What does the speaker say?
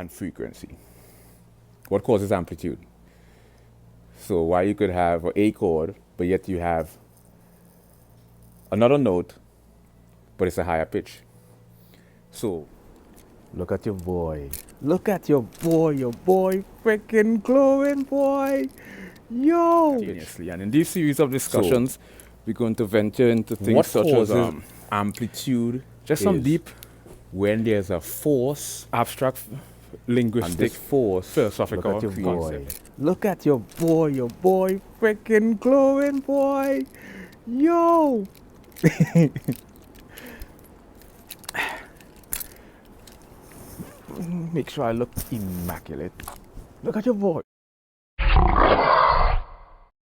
and frequency. What causes amplitude? So why you could have an A chord, but yet you have another note, but it's a higher pitch. So look at your boy. Look at your boy. Your boy freaking glowing, boy. Yo! And in this series of discussions, we're going to venture into things such as amplitude, just some deep, when there's a force, abstract, linguistic, force, philosophical concept. Look at your boy freaking glowing, boy. Yo! Make sure I look immaculate. Look at your boy.